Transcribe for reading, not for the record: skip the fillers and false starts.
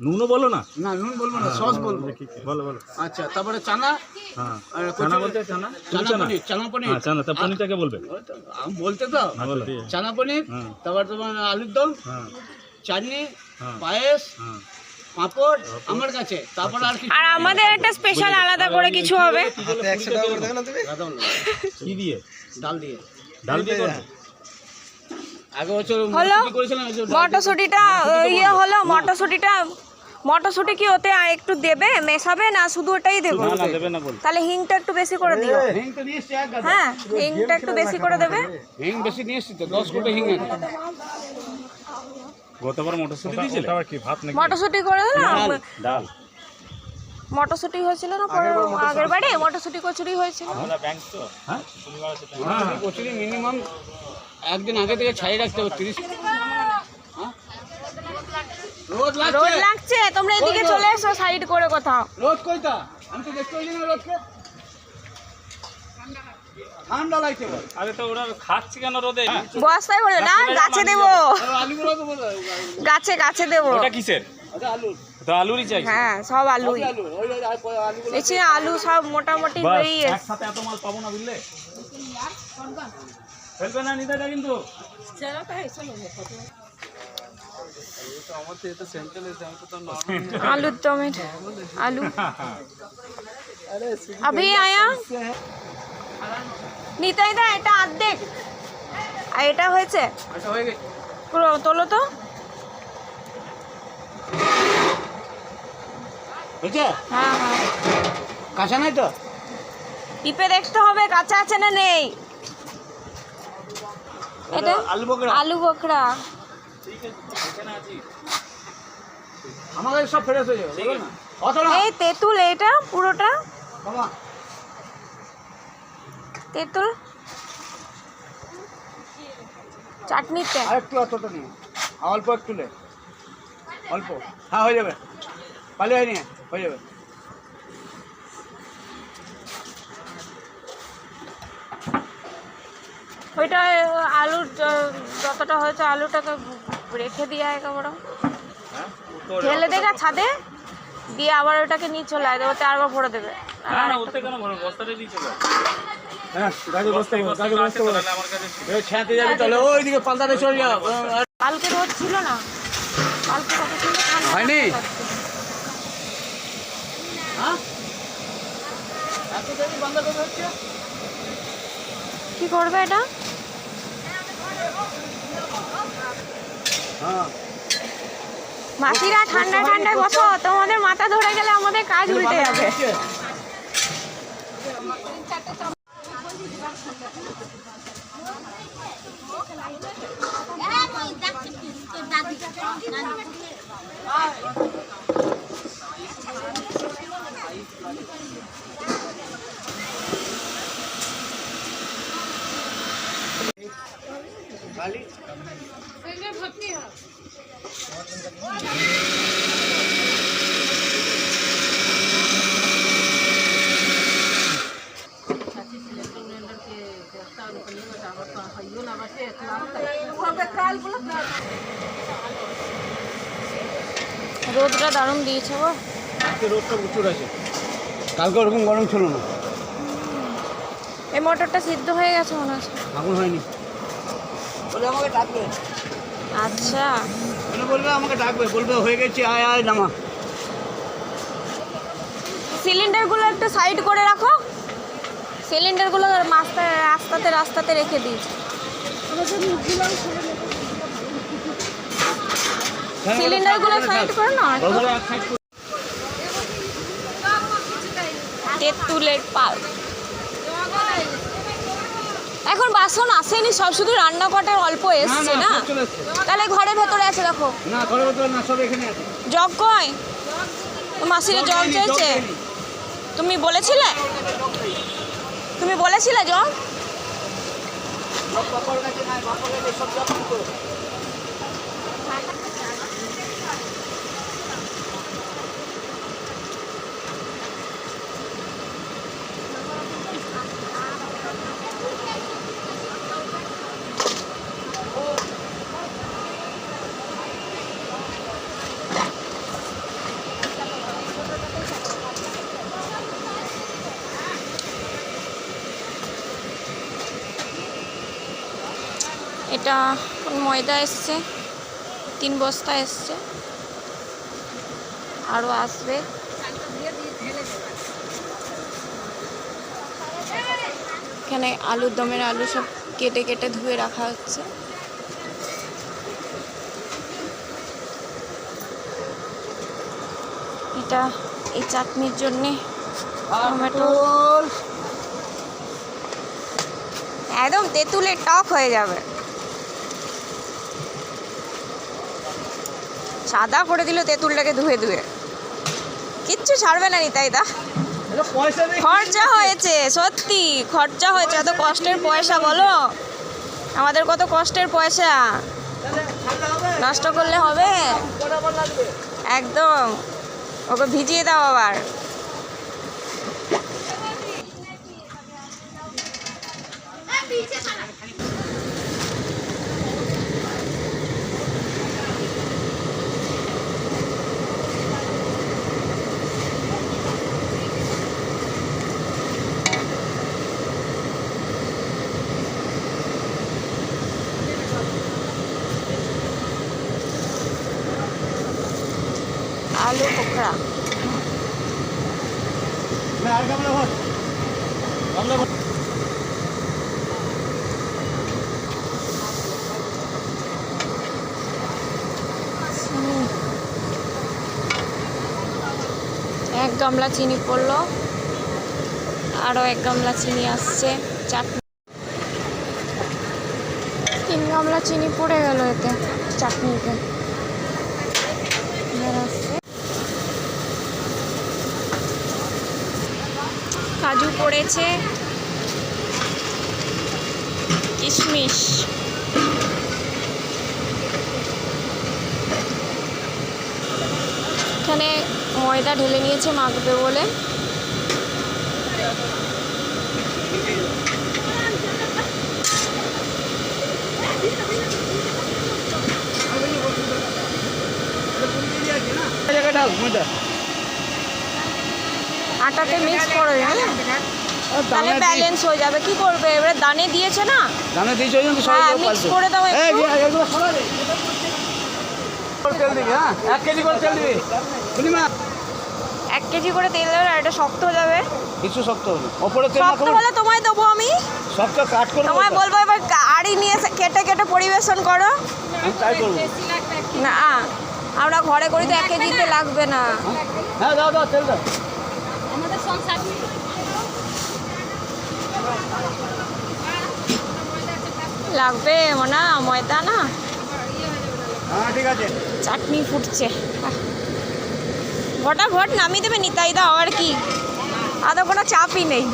নুনও বলো না। না নুন বলবো না, সস বলবো। বলো বলো। আচ্ছা, তারপরে চানা। হ্যাঁ, চানা বলতে চানা, চানা পনির। হ্যাঁ চানা, তা পনিরটাকে বলবে। আমি বলতে তো চানা পনির, তারপর তোমার আলুর দম, চাটনি, পায়েস, পাঁপড় আমার কাছে। তারপর আর কি, আর আমাদের একটা স্পেশাল আলাদা করে কিছু হবে। কি দিয়ে? ডাল দিয়ে। ডাল দিয়ে করবে? আগে বছর হলো করেছিলাম। মটরশুটিটা ইয়ে হলো, মটরশুটি কি ওতে একটু দেবে, মেশাবে না শুধু ওটাই দেবো? না দেবে না বল। তাহলে হিংটা একটু বেশি করে দিও। হিং তো নিয়ে এসছি এক গাদা। হ্যাঁ, হিংটা একটু বেশি করে দেবে। হিং বেশি নিয়ে এসছি তো, 10 কোটা হিং আছে। গতবার মটরশুঁটি দিয়েছিলে? ওটা কি ভাত নাকি? মটরশুটি করে দিলাম। ডাল। মটরশুটি হয়েছিল না আগের বারে? মটরশুটি কচুরি হয়েছিল। আমরা ব্যাংক তো, হ্যাঁ কচুরি মিনিমাম একদিন আগে থেকে ছাড়িয়ে রাখতে হবে। 30 রোদ লাগছে। তোমরা এদিকে চলে এসো সাইড করে কোথাও। রোদ কইতা? আমি তো দেখতে পাইনি না রোদকে। ঠান্ডা লাগছে। আরে তো ওরা খাচ্ছে কেন রোদে? বস্তায় ভরে না, গাছে দেবো। আলুগুলো তো বলো। গাছে দেবো। ওটা কিসের? আচ্ছা আলু। তো আলুরই চাই। হ্যাঁ, সব আলুই। আলু ওই আলুগুলো। এই আলু সব মোটামুটি হয়েই এসছে। একসাথে এত মাল পাবো না বুঝলে। ফেলবে না নিতে কিন্তু। आलू टमेटो आलू अभी आया নিতাই দা, এটা অর্ধেক আর এটা হয়েছে। আচ্ছা হয়ে গেছে। পুরো তোলো তো। হয়েছে? হ্যাঁ হ্যাঁ, কাঁচা নাই তো? টিপে দেখতে হবে কাঁচা আছে না নেই। এটা আলু বকরা। আলু বকরা। আমাদের সব ফ্রেশ হয়ে যাবে, বলো না। কত না? এই তেঁতুল, এটা পুরোটা বাবা তেঁতুল চাটনিতে। আর একটু অতটা নিয়ে, অল্প একটু লে, অল্প। হ্যাঁ হয়ে যাবে, পালি হয়নি, হয়ে যাবে। ওইটা আলুর যতটা হয়েছে আলুটাকে রেখে দিয়ে একেবারে ঢেলে দেগা ছাদে দিয়ে আবার ওটাকে নিয়ে চলে আসবে, ওতে আরবার ভরে দেবে। না ওতে কেন ভরো, বস্তাতে দিয়ে চলে। হ্যাঁ গাড়ি বসতে হবে, গাড়ি বসতে হবে। এই ছেঁতে যাবি তাহলে ওইদিকে পাল্টাতে চলে যাও। কালকে রোদ ছিল না, কালকে কত সুন্দর ঠান্ডা হয়নি? লাগছে। হ্যাঁ এত দেরি বন্ধ করে হচ্ছে। কি করবে এটা? হ্যাঁ মাসিরা ঠান্ডায় বসো, তোমাদের মাথা ধরে গেলে আমাদের কাজ উল্টে যাবে। রোদটা দারুণ দিয়েছে গো। আজকে রোদটা প্রচুর আছে, কালকে ওরকম গরম ছিল না। এই মটরটা সিদ্ধ হয়ে গেছে মনে হচ্ছে। আগুন হয়নি বলে আমাকে ডাকবে। আচ্ছা, বলবে আমাকে ডাকবে, বলবে হয়ে গেছে, আয় আয় নামা। সিলিন্ডারগুলো একটু সাইড করে রাখো, সিলিন্ডারগুলো রাস্তাতে রেখে দিই। সিলিন্ডারগুলো সাইড করে না। তেঁতুলের পাল এখন বাসন আসেনি, সব শুধু রান্না করার অল্প এসছে না, তাহলে ঘরের ভেতরে আছে দেখো। না ঘরের ভেতরে না, সব এখানে আছে। জগ কই? মাসিরা জগ চেয়েছে। তুমি বলেছিলে জগ? এটা ময়দা এসছে, 3 বস্তা এসছে, আরও আসবে। এখানে আলুর দমের আলু সব কেটে কেটে ধুয়ে রাখা হচ্ছে। এটা এই চাটনির জন্যে টমেটো, একদম তেঁতুলের টক হয়ে যাবে। সাদা করে দিল তেঁতুলটাকে ধুয়ে ধুয়ে, কিচ্ছু ছাড়বে না নিতাইদা। খরচা হয়েছে, সত্যি খরচা হয়েছে, এত কষ্টের পয়সা বলো, আমাদের কত কষ্টের পয়সা নষ্ট করলে হবে? একদম, ওকে ভিজিয়ে দাও আবার। আলু পোকড়া, এক গামলা চিনি পড়লো, আরও 1 গামলা চিনি আসছে। চাটনি 3 গামলা চিনি পড়ে গেল এতে, চাটনিতে। কাজু পড়েছে, কিশমিশ, এখানে ময়দা ঢেলে নিয়েছে মাখবে বলে। আটাতে মিক্স করে তাহলে ব্যালেন্স হয়ে যাবে। কি করবে এবারে? দানে দিয়েছে না, দানা দিয়েছো হ্যাঁ মিক্স করে দাও একটু। তেল দিবি, হ্যাঁ 1 কেজি করে তেল দিবি। 1 কেজি করে তেল দেবে, আর এটা শক্ত হয়ে যাবে। কিছু শক্ত হবে, ওপরে তেল শক্ত হলে তোমায় দেবো আমি, শক্ত কাট করে তোমায় বলবো এবার আড়ি নিয়ে এসে কেটে কেটে পরিবেশন করো। আমি তাই করবো। না আমরা ঘরে করি তো 1 কেজিতে লাগবে না। হ্যাঁ দাও দাও তেল দাও। লাগবে না ময়দা না। হ্যাঁ ঠিক আছে। চাটনি ফুটছে, ফটাফট নামিয়ে দেবে নিতাইদা, আর কি, আদৌ কোনো চাপই নেই।